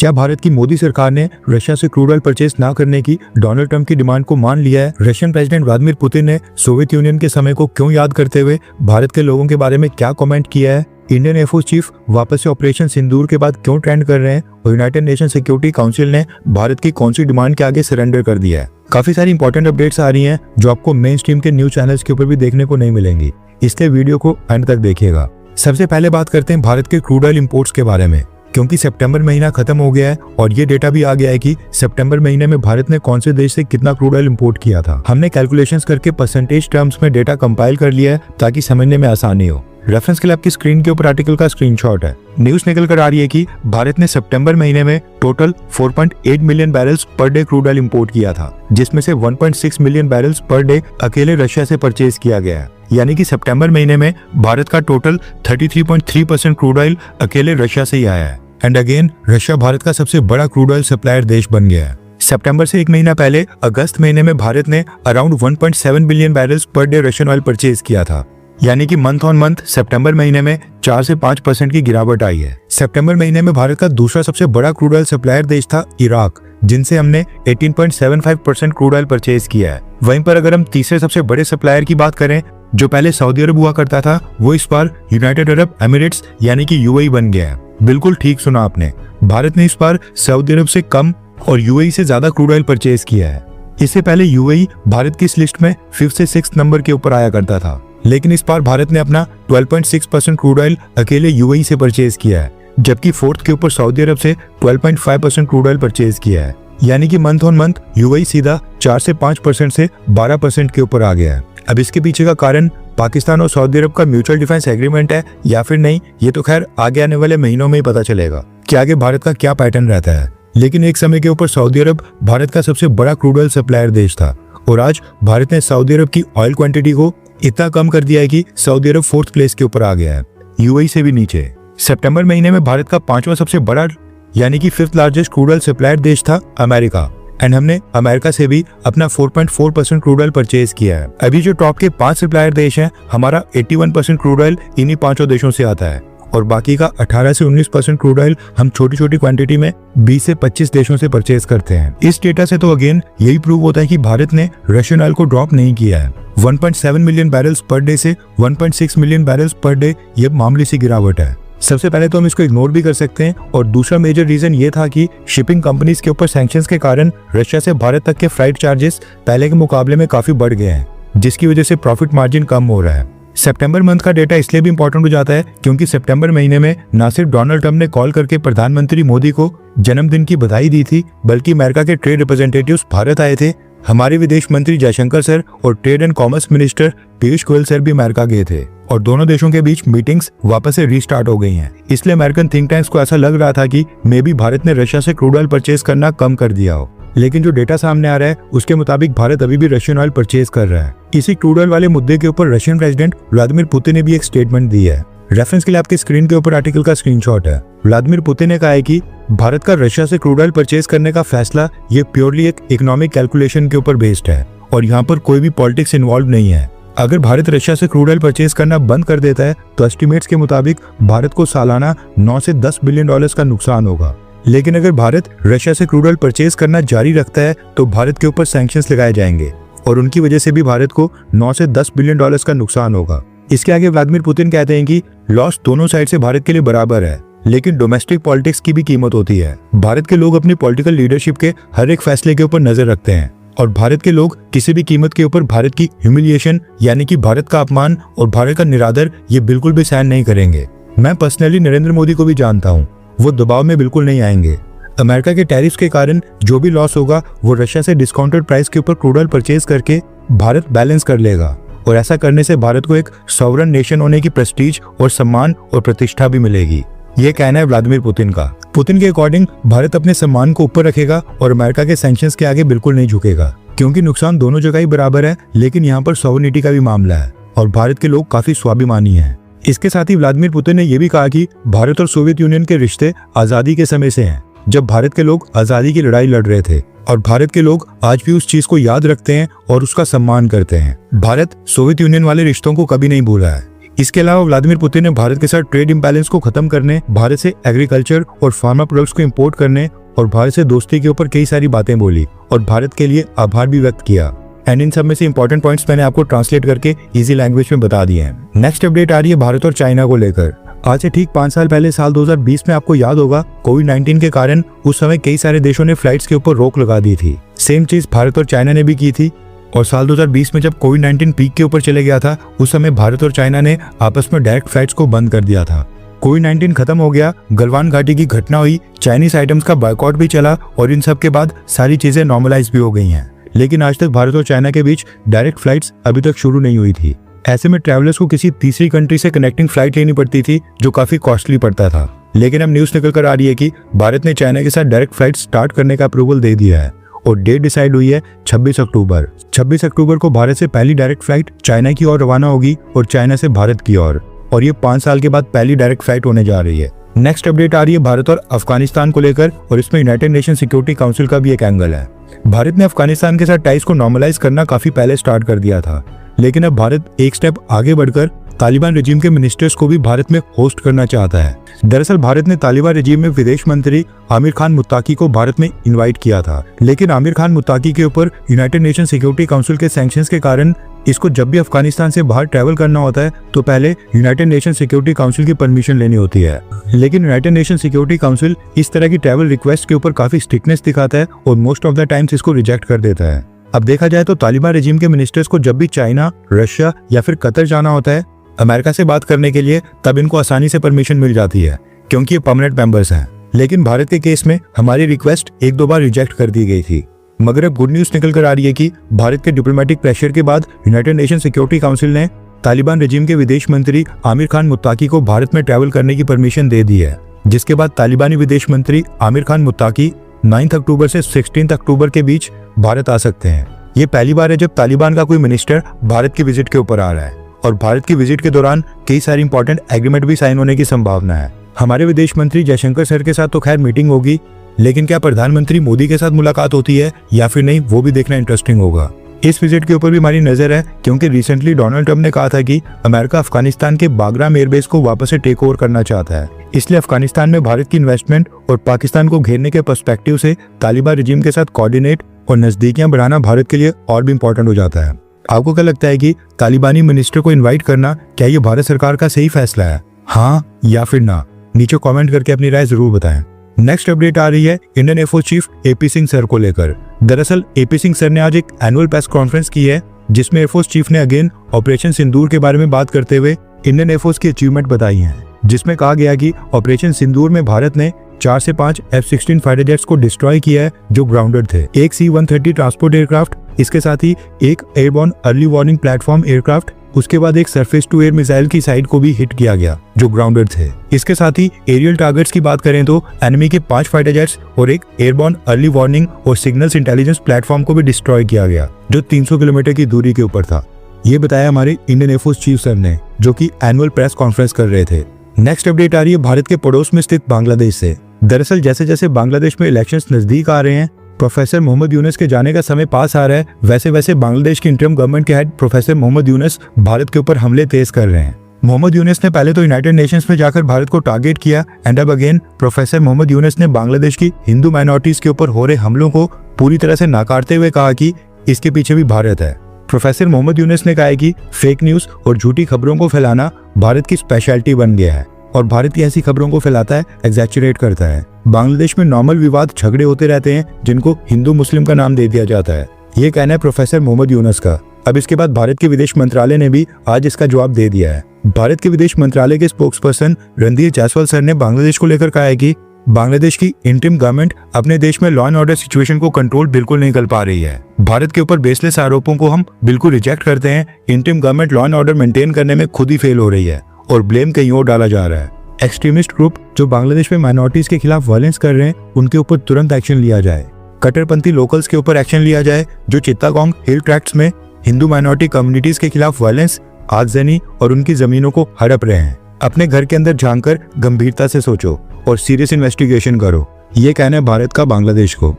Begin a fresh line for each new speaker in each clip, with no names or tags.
क्या भारत की मोदी सरकार ने रशिया से क्रूड ऑयल परचेज ना करने की डोनाल्ड ट्रंप की डिमांड को मान लिया है? रशियन प्रेसिडेंट व्लादिमीर पुतिन ने सोवियत यूनियन के समय को क्यों याद करते हुए भारत के लोगों के बारे में क्या कमेंट किया है? इंडियन एयरफोर्स चीफ वापस से ऑपरेशन सिंदूर के बाद क्यों ट्रेंड कर रहे हैं और यूनाइटेड नेशन सिक्योरिटी काउंसिल ने भारत की कौन सी डिमांड के आगे सरेंडर कर दिया है? काफी सारी इंपॉर्टेंट अपडेट्स आ रही हैं जो आपको मेन स्ट्रीम के न्यूज चैनल्स के ऊपर भी देखने को नहीं मिलेंगी, इसलिए वीडियो को एंड तक देखिएगा। सबसे पहले बात करते हैं भारत के क्रूड ऑयल इंपोर्ट्स के बारे में, क्योंकि सितंबर महीना खत्म हो गया है और ये डेटा भी आ गया है कि सितंबर महीने में भारत ने कौन से देश से कितना क्रूड ऑयल इंपोर्ट किया था। हमने कैलकुलेशंस करके परसेंटेज टर्म्स में डेटा कंपाइल कर लिया है ताकि समझने में आसानी हो। रेफरेंस के लिए आपकी स्क्रीन के ऊपर आर्टिकल का स्क्रीनशॉट है। न्यूज निकल कर आ रही है कि भारत ने सितंबर महीने में total 4.8 million barrels per day crude oil import किया था, जिसमें से 1.6 मिलियन बैरल्स पर डे अकेले रशिया से परचेज किया गया है। यानी कि सितंबर महीने में भारत का टोटल 33.3% क्रूड ऑयल अकेले रशिया से ही आया है। एंड अगेन रशिया भारत का सबसे बड़ा क्रूड ऑयल सप्लायर देश बन गया है। सितंबर से एक महीना पहले अगस्त महीने में भारत ने around 1.7 billion barrels per day Russian oil purchase किया था, यानी कि मंथ ऑन मंथ सितंबर महीने में 4 से 5% की गिरावट आई है। सितंबर महीने में भारत का दूसरा सबसे बड़ा क्रूड ऑयल सप्लायर देश था इराक, जिनसे हमने 18.75% क्रूड ऑयल परचेज किया है। वहीं पर अगर हम तीसरे सबसे बड़े सप्लायर की बात करें, जो पहले सऊदी अरब हुआ करता था, वो इस बार यूनाइटेड अरब एमिरेट्स यानी कि यूएई बन गया है। बिल्कुल ठीक सुना आपने, भारत ने इस बार सऊदी अरब से कम और यूएई से ज्यादा क्रूड ऑयल परचेज किया है। इससे पहले यूएई भारत की इस लिस्ट में 5th से 6th नंबर के ऊपर आया करता था, लेकिन इस बार भारत ने अपना 12.6% क्रूड ऑयल अकेले यूएई से परचेज किया है, जबकि 4th के ऊपर सऊदी अरब से 12.5% क्रूड ऑयल परचेज किया है। यानी कि मंथ ऑन मंथ यूएई सीधा 4 से 5% से 12% के ऊपर आ गया है। अब इसके पीछे का कारण पाकिस्तान और सऊदी अरब का म्यूचुअल डिफेंस एग्रीमेंट है या फिर नहीं, ये तो खैर आगे आने वाले महीनों में ही पता चलेगा कि आगे भारत का क्या पैटर्न रहता है। लेकिन एक समय के ऊपर सऊदी अरब भारत का सबसे बड़ा क्रूड ऑयल सप्लायर देश था और आज भारत ने सऊदी अरब की ऑयल क्वांटिटी को इतना कम कर दिया है कि सऊदी अरब 4th प्लेस के ऊपर आ गया है, यूएई से भी नीचे। सितंबर महीने में भारत का 5वां सबसे बड़ा यानी कि 5th largest crude oil supplier देश था अमेरिका, एंड हमने अमेरिका से भी अपना 4.4% क्रूड ऑयल परचेज किया है। अभी जो टॉप के 5 सप्लायर देश हैं, हमारा 81% क्रूड ऑयल इन्हीं 5 देशों से आता है और बाकी का 18 से 19% क्रूड ऑयल हम छोटी छोटी क्वांटिटी में 20 से 25 देशों से परचेज करते हैं। इस डेटा से तो अगेन यही प्रूव होता है कि भारत ने रशियन ऑयल को ड्रॉप नहीं किया है। 1.7 मिलियन बैरल्स पर डे से 1.6 मिलियन बैरल्स पर डे ये मामूली सी गिरावट है। सबसे पहले तो हम इसको इग्नोर भी कर सकते हैं और दूसरा मेजर रीजन ये था कि शिपिंग कंपनीज के ऊपर सैंक्शंस के कारण रशिया से भारत तक के फ्लाइट चार्जेस पहले के मुकाबले में काफी बढ़ गए हैं, जिसकी वजह से प्रॉफिट मार्जिन कम हो रहा है। सितंबर मंथ का डेटा इसलिए भी इंपॉर्टेंट हो जाता है क्योंकि सितंबर महीने में न सिर्फ डोनाल्ड ट्रंप ने कॉल करके प्रधानमंत्री मोदी को जन्मदिन की बधाई दी थी, बल्कि अमेरिका के ट्रेड रिप्रेजेंटेटिव्स भारत आए थे। हमारे विदेश मंत्री जयशंकर सर और trade and commerce minister Piyush Goyal sir भी अमेरिका गए थे और दोनों देशों के बीच मीटिंग्स वापस से रीस्टार्ट हो गई हैं। इसलिए अमेरिकन थिंक टैंक्स को ऐसा लग रहा था कि मे बी भारत ने रशिया से क्रूड ऑयल परचेज करना कम कर दिया हो, लेकिन जो डेटा सामने आ रहा है उसके मुताबिक भारत अभी भी रशियन ऑयल परचेज कर रहा है। इसी क्रूड ऑयल वाले मुद्दे के ऊपर रशियन प्रेसिडेंट व्लादिमीर पुतिन ने भी एक स्टेटमेंट दी है। रेफरेंस के लिए आपकी स्क्रीन के ऊपर आर्टिकल का स्क्रीनशॉट है। व्लादिमीर पुतिन ने कहा है कि भारत का रशिया से क्रूड ऑयल परचेज करने का फैसला ये प्योरली एक इकोनॉमिक कैलकुलेशन के ऊपर बेस्ड है और यहाँ पर कोई भी पॉलिटिक्स इन्वॉल्व नहीं है। अगर भारत रशिया से क्रूड ऑयल परचेज करना बंद कर देता है तो एस्टिमेट्स के मुताबिक भारत को सालाना 9 से 10 बिलियन डॉलर्स का नुकसान होगा। लेकिन अगर भारत रशिया से क्रूड ऑयल परचेज करना जारी रखता है तो भारत के ऊपर सैंक्शंस लगाए जाएंगे और उनकी वजह से भी भारत को 9 से 10 बिलियन डॉलर्स का नुकसान होगा। इसके आगे व्लादिमीर पुतिन कहते हैं कि लॉस दोनों साइड से भारत के लिए बराबर है, लेकिन डोमेस्टिक पॉलिटिक्स की भी कीमत होती है। भारत के लोग अपनी पॉलिटिकल लीडरशिप के हर एक फैसले के ऊपर नजर रखते हैं और भारत के लोग किसी भी कीमत के ऊपर भारत की ह्यूमिलिएशन यानी कि भारत का अपमान और भारत का निरादर ये बिल्कुल भी सहन नहीं करेंगे। मैं पर्सनली नरेंद्र मोदी को भी जानता हूँ, वो दबाव में बिल्कुल नहीं आएंगे। अमेरिका के टैरिफ्स के कारण जो भी लॉस होगा वो रशिया से डिस्काउंटेड प्राइस के ऊपर क्रूड ऑयल परचेज करके भारत बैलेंस कर लेगा और ऐसा करने से भारत को एक सॉवरन नेशन होने की प्रेस्टीज और सम्मान और प्रतिष्ठा भी मिलेगी। ये कहना है व्लादिमीर पुतिन का। पुतिन के अकॉर्डिंग भारत अपने सम्मान को ऊपर रखेगा और अमेरिका के सैंक्शंस के आगे बिल्कुल नहीं झुकेगा, क्योंकि नुकसान दोनों जगह ही बराबर है। लेकिन यहाँ पर सॉवरनिटी का भी मामला है और भारत के लोग काफी स्वाभिमानी हैं। इसके साथ ही व्लादिमीर पुतिन ने यह भी कहा कि भारत और सोवियत यूनियन के रिश्ते आजादी के समय से हैं, जब भारत के लोग आजादी की लड़ाई लड़ रहे थे और भारत के लोग आज भी उस चीज को याद रखते हैं और उसका सम्मान करते हैं। भारत सोवियत यूनियन वाले रिश्तों को कभी नहीं भूला है। इसके अलावा व्लादिमीर पुतिन ने भारत के साथ ट्रेड इम्बैलेंस को खत्म करने, भारत से एग्रीकल्चर और फार्मा प्रोडक्ट्स को इंपोर्ट करने और भारत से दोस्ती के ऊपर कई सारी बातें बोली और भारत के लिए आभार भी व्यक्त किया। एंड इन सब में से इंपॉर्टेंट पॉइंट्स मैंने आपको ट्रांसलेट करके इजी लैंग्वेज में बता दिए हैं। नेक्स्ट अपडेट आ रही है भारत और चाइना को लेकर। आज से ठीक 5 साल पहले साल 2020 में आपको याद होगा कोविड-19 के कारण उस समय कई सारे देशों ने फ्लाइट्स के ऊपर रोक लगा दी थी। सेम चीज भारत और चाइना ने भी की थी और साल 2020 में जब कोविड-19 पीक के ऊपर चले गया था उस समय भारत और चाइना ने आपस में डायरेक्ट फ्लाइट्स को बंद कर दिया था। कोविड-19 खत्म हो गया, गलवान घाटी की घटना हुई, चाइनीज आइटम्स का बॉयकॉट भी चला और इन सब के बाद सारी चीजें नॉर्मलाइज भी हो गई हैं। लेकिन आज तक भारत और चाइना के बीच डायरेक्ट फ्लाइट्स अभी तक शुरू नहीं हुई थी। ऐसे में ट्रैवलर्स को किसी तीसरी कंट्री से कनेक्टिंग फ्लाइट लेनी पड़ती थी जो काफी कॉस्टली पड़ता था। लेकिन अब न्यूज निकल कर आ रही है कि भारत ने चाइना के साथ डायरेक्ट फ्लाइट स्टार्ट करने का अप्रूवल दे दिया है और डेट डिसाइड हुई है 26 अक्टूबर। 26 अक्टूबर को भारत से पहली डायरेक्ट फ्लाइट चाइना की ओर रवाना होगी और चाइना से भारत की ओर, और ये 5 साल के बाद पहली डायरेक्ट फ्लाइट होने जा रही है। नेक्स्ट अपडेट आ रही है भारत और अफगानिस्तान को लेकर और इसमें यूनाइटेड नेशन सिक्योरिटी काउंसिल का भी एक एंगल है। भारत ने अफगानिस्तान के साथ टाइज को नॉर्मलाइज करना काफी पहले स्टार्ट कर दिया था, लेकिन अब भारत एक स्टेप आगे बढ़कर तालिबान रेजिम के मिनिस्टर्स को भी भारत में होस्ट करना चाहता है। दरअसल भारत ने तालिबान रेजिम में विदेश मंत्री आमिर खान मुत्ताकी को भारत में इनवाइट किया था, लेकिन आमिर खान मुत्ताकी के ऊपर यूनाइटेड नेशन सिक्योरिटी काउंसिल के सैंक्शंस के कारण इसको जब भी अफगानिस्तान से बाहर ट्रैवल करना होता है तो पहले यूनाइटेड नेशन सिक्योरिटी काउंसिल की परमिशन लेनी होती है। लेकिन यूनाइटेड नेशन सिक्योरिटी काउंसिल इस तरह की ट्रैवल रिक्वेस्ट के ऊपर काफी स्ट्रिक्टनेस दिखाता है और मोस्ट ऑफ द टाइम्स इसको रिजेक्ट कर देता है। अब देखा जाए तो तालिबान रेजिम के मिनिस्टर्स को जब भी चाइना, रशिया या फिर कतर जाना होता है अमेरिका से बात करने के लिए, तब इनको आसानी से परमिशन मिल जाती है क्योंकि ये परमानेंट मेंबर्स हैं। लेकिन भारत के केस में हमारी रिक्वेस्ट 1-2 बार रिजेक्ट कर दी गई थी। मगर अब गुड न्यूज निकल कर आ रही है कि भारत के डिप्लोमेटिक प्रेशर के बाद यूनाइटेड नेशन सिक्योरिटी काउंसिल ने तालिबान रेजिम के विदेश मंत्री आमिर खान मुत्ताकी को भारत में ट्रैवल करने की परमिशन दे दी है, जिसके बाद तालिबानी विदेश मंत्री आमिर खान मुत्ताकी 9 अक्टूबर से 16 अक्टूबर के बीच भारत आ सकते हैं। ये पहली बार है जब तालिबान का कोई मिनिस्टर भारत की विजिट के ऊपर आ रहा है और भारत की विजिट के दौरान कई सारी इंपॉर्टेंट एग्रीमेंट भी साइन होने की संभावना है। हमारे विदेश मंत्री जयशंकर सर के साथ तो खैर मीटिंग होगी, लेकिन क्या प्रधानमंत्री मोदी के साथ मुलाकात होती है या फिर नहीं, वो भी देखना इंटरेस्टिंग होगा। इस विजिट के ऊपर भी हमारी नजर है क्योंकि रिसेंटली डोनाल्ड ट्रंप ने कहा था कि अमेरिका अफगानिस्तान के बागराम एयरबेस को वापस से टेक ओवर करना चाहता है। इसलिए अफगानिस्तान में भारत की इन्वेस्टमेंट और पाकिस्तान को घेरने के पर्सपेक्टिव से तालिबान रेजिम के साथ कोऑर्डिनेट और नजदीकियां बढ़ाना भारत के लिए और भी इंपॉर्टेंट हो जाता है। आपको क्या लगता है कि तालिबानी मिनिस्टर को इनवाइट करना क्या ये भारत सरकार का सही फैसला है? हाँ या फिर ना? नीचे कमेंट करके अपनी राय जरूर बताएं। नेक्स्ट अपडेट आ रही है Indian air force chief AP Singh sir को लेकर। दरअसल एपी सिंह सर ने आज एक एनुअल प्रेस कॉन्फ्रेंस की है जिसमें एयरफोर्स चीफ ने अगेन ऑपरेशन सिंदूर के बारे में बात करते हुए इंडियन एयरफोर्स की अचीवमेंट बताई है, जिसमें कहा गया कि ऑपरेशन सिंदूर में भारत ने 4 से 5 F-16 फाइटर जेट्स को डिस्ट्रॉय किया है जो ग्राउंडेड थे, एक C-130 ट्रांसपोर्ट एयरक्राफ्ट, इसके साथ ही एक airborne early warning platform aircraft, उसके बाद एक सरफेस टू एयर मिसाइल की साइड को भी हिट किया गया जो ग्राउंडेड थे। इसके साथ ही एरियल टारगेट्स की बात करें तो एनिमी के 5 फाइटर जेट्स और एक एयरबॉर्न अर्ली वार्निंग और सिग्नल्स इंटेलिजेंस प्लेटफॉर्म को भी डिस्ट्रॉय किया गया जो 300 किलोमीटर की दूरी के ऊपर था। ये बताया हमारे इंडियन एयरफोर्स चीफ सर ने, जो कि एनुअल प्रेस कॉन्फ्रेंस कर रहे थे। नेक्स्ट अपडेट आ रही है भारत के पड़ोस में स्थित बांग्लादेश से। दरअसल जैसे जैसे बांग्लादेश में इलेक्शंस नजदीक आ रहे हैं, प्रोफेसर मोहम्मद यूनुस के जाने का समय पास आ रहा है, वैसे वैसे बांग्लादेश की इंटरिम गवर्नमेंट के हेड प्रोफेसर मोहम्मद यूनुस भारत के ऊपर हमले तेज कर रहे हैं। मोहम्मद यूनुस ने पहले तो यूनाइटेड नेशंस में जाकर भारत को टारगेट किया एंड अब अगेन प्रोफेसर मोहम्मद यूनुस ने बांग्लादेश की हिंदू माइनॉरिटीज के ऊपर हो रहे हमलों को पूरी तरह से नकारते हुए कहा कि इसके पीछे भी भारत है। प्रोफेसर मोहम्मद यूनुस ने कहा है कि फेक न्यूज और झूठी खबरों को फैलाना भारत की स्पेशलिटी बन गया है और भारत की ऐसी खबरों को फैलाता है, एग्जैचुरेट करता है। बांग्लादेश में नॉर्मल विवाद झगड़े होते रहते हैं जिनको हिंदू मुस्लिम का नाम दे दिया जाता है, ये कहना है प्रोफेसर मोहम्मद यूनुस का। अब इसके बाद भारत के विदेश मंत्रालय ने भी आज इसका जवाब दे दिया है। भारत के विदेश मंत्रालय के स्पोक्सपर्सन रणधीर जायसवाल सर ने बांग्लादेश को लेकर कहा है कि बांग्लादेश की इंटरिम गवर्नमेंट अपने देश में लॉ एंड ऑर्डर सिचुएशन को कंट्रोल बिल्कुल नहीं कर पा रही है। भारत के ऊपर बेसलेस आरोपों को हम बिल्कुल रिजेक्ट करते हैं। Interim government law and order maintain करने में खुद ही फेल हो रही है और ब्लेम कहीं और डाला जा रहा है। एक्सट्रीमिस्ट ग्रुप जो बांग्लादेश में माइनॉरिटीज के खिलाफ वायलेंस कर रहे हैं, उनके ऊपर तुरंत एक्शन लिया जाए। कट्टरपंथी लोकल्स के ऊपर एक्शन लिया जाए जो चित्तागोंग हिल ट्रैक्ट्स में हिंदू माइनॉरिटी कम्युनिटीज के खिलाफ वायलेंस, आगजनी और उनकी जमीनों को हड़प रहे हैं। अपने घर के अंदर झांककर गंभीरता से सोचो और सीरियस इन्वेस्टिगेशन करो, ये कहना है भारत का बांग्लादेश को।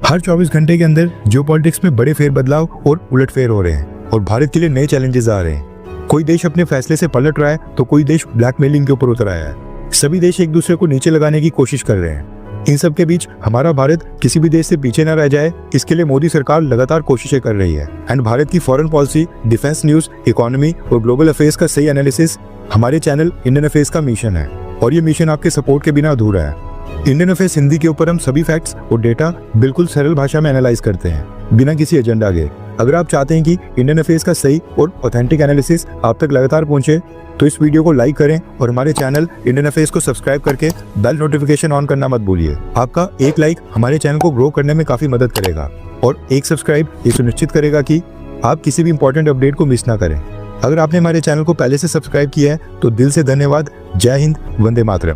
हर 24 घंटे के अंदर जियोपॉलिटिक्स में बड़े फेरबदलाव और उलटफेर हो रहे हैं और भारत के लिए नए चैलेंजेस आ रहे हैं। कोई देश अपने फैसले से पलट रहा है तो कोई देश ब्लैकमेलिंग के ऊपर उतर आया है। सभी देश एक दूसरे को नीचे लगाने की कोशिश कर रहे हैं। इन सब के बीच हमारा भारत किसी भी देश से पीछे न रह जाए, इसके लिए मोदी सरकार लगातार कोशिशें कर रही है। एंड भारत की foreign policy, defence news, economy और ग्लोबल अफेयर्स का सही एनालिसिस हमारे चैनल इंडियन अफेयर्स का मिशन है, और ये मिशन आपके सपोर्ट के बिना अधूरा है। इंडियन अफेयर्स हिंदी के ऊपर हम सभी फैक्ट्स और डेटा बिल्कुल सरल भाषा में एनालाइज करते हैं, बिना किसी एजेंडा के। अगर आप चाहते हैं कि इंडियन अफेयर्स का सही और ऑथेंटिक एनालिसिस आप तक लगातार पहुंचे, तो इस वीडियो को लाइक करें और हमारे चैनल इंडियन अफेयर्स को सब्सक्राइब करके बेल नोटिफिकेशन ऑन करना मत भूलिए। आपका एक लाइक हमारे चैनल को ग्रो करने में काफी मदद करेगा, और एक सब्सक्राइब ये सुनिश्चित करेगा कि आप किसी भी इंपॉर्टेंट अपडेट को मिस ना करें। अगर आपने हमारे चैनल को पहले से सब्सक्राइब किया है तो दिल से धन्यवाद। जय हिंद, वंदे मातरम।